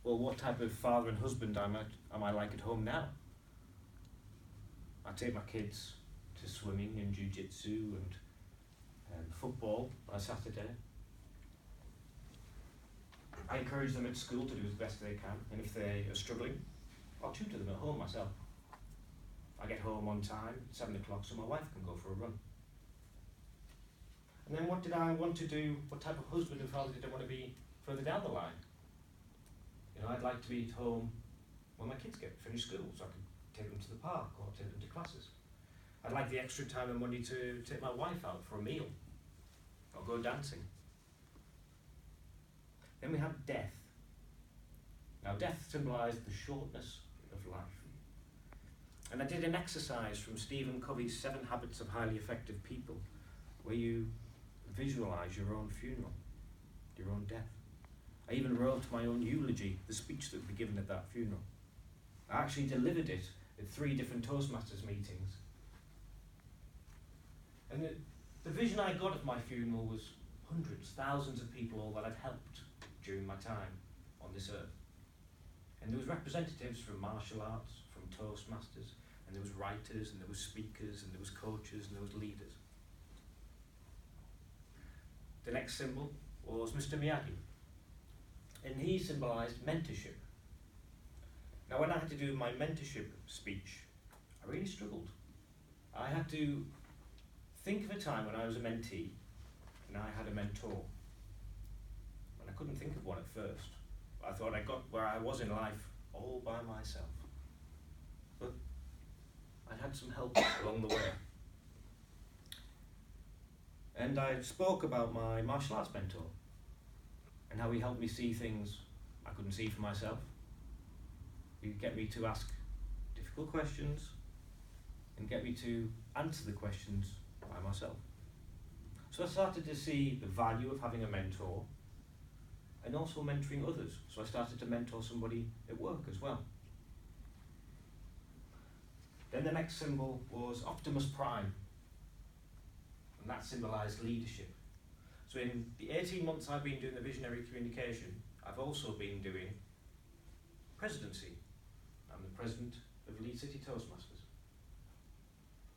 well, what type of father and husband am I like at home now? I take my kids to swimming and jiu-jitsu and football on a Saturday. I encourage them at school to do as best they can, and if they are struggling, I'll tutor them at home myself. I get home on time, 7 o'clock, so my wife can go for a run. And then what did I want to do? What type of husband and father did I want to be further down the line? You know, I'd like to be at home when my kids get finished school, so I can take them to the park or take them to classes. I'd like the extra time and money to take my wife out for a meal or go dancing. Then we have death. Now, death symbolised the shortness of life. And I did an exercise from Stephen Covey's 7 Habits of Highly Effective People, where you visualise your own funeral, your own death. I even wrote my own eulogy, the speech that would be given at that funeral. I actually delivered it at 3 different Toastmasters meetings. And the vision I got of my funeral was hundreds, thousands of people, all that I've helped during my time on this earth. And there was representatives from martial arts, from Toastmasters, and there was writers, and there was speakers, and there was coaches, and there was leaders. The next symbol was Mr. Miyagi, and he symbolised mentorship. Now, when I had to do my mentorship speech, I really struggled. I had to think of a time when I was a mentee and I had a mentor. And I couldn't think of one at first. I thought I got where I was in life all by myself. But I had some help along the way. And I spoke about my martial arts mentor and how he helped me see things I couldn't see for myself. He'd get me to ask difficult questions and get me to answer the questions by myself. So I started to see the value of having a mentor and also mentoring others. So I started to mentor somebody at work as well. Then the next symbol was Optimus Prime, and that symbolised leadership. So in the 18 months I've been doing the visionary communication, I've also been doing presidency. I'm the president of Leeds City Toastmasters.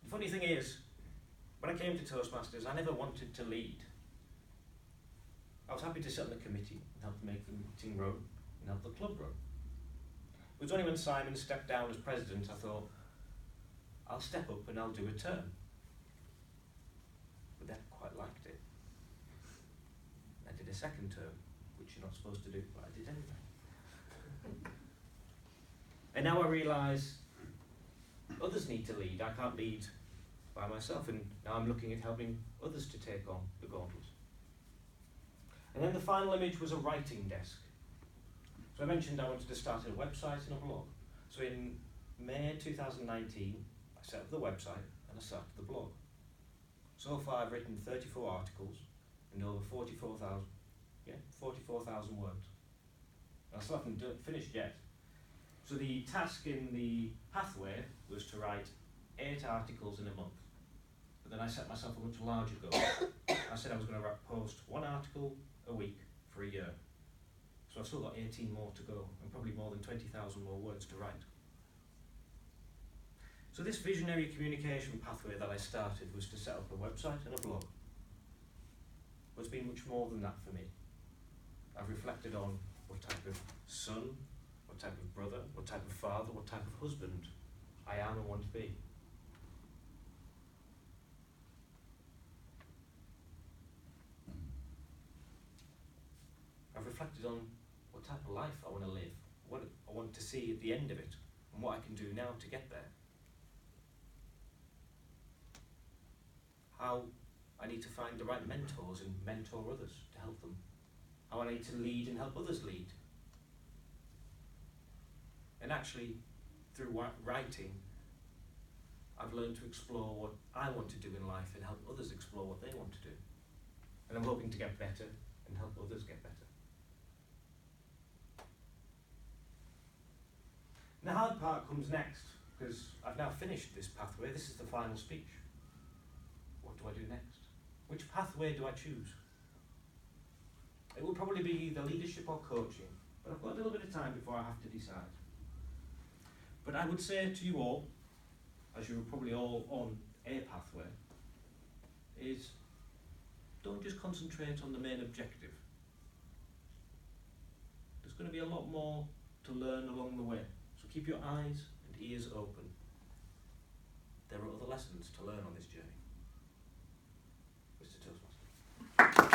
The funny thing is, when I came to Toastmasters, I never wanted to lead. I was happy to sit on the committee and help make the meeting run and help the club run. It was only when Simon stepped down as president I thought, I'll step up and I'll do a term. But then I quite liked it. I did a second term, which you're not supposed to do, but I did anyway. And now I realise others need to lead. I can't lead by myself, and now I'm looking at helping others to take on the gauntlet. And then the final image was a writing desk. So I mentioned I wanted to start a website and a blog. So in May 2019, I set up the website and I started the blog. So far I've written 34 articles and over 44,000 words. I still haven't finished yet. So the task in the pathway was to write 8 articles in a month. But then I set myself a much larger goal. I said I was going to post 1 article a week for a year. So I've still got 18 more to go, and probably more than 20,000 more words to write. So this visionary communication pathway that I started was to set up a website and a blog. But it's been much more than that for me. I've reflected on what type of son, what type of brother, what type of father, what type of husband I am and want to be. I've reflected on what type of life I want to live, what I want to see at the end of it, and what I can do now to get there. How I need to find the right mentors and mentor others to help them. How I need to lead and help others lead. And actually, through writing, I've learned to explore what I want to do in life and help others explore what they want to do. And I'm hoping to get better and help others get better. And the hard part comes next, because I've now finished this pathway. This is the final speech. What do I do next? Which pathway do I choose? It will probably be either leadership or coaching, But I've got a little bit of time before I have to decide. But I would say to you all, as you're probably all on a pathway, is don't just concentrate on the main objective. There's going to be a lot more to learn along the way. So keep your eyes and ears open. There are other lessons to learn on this journey. Mr. Toastmaster.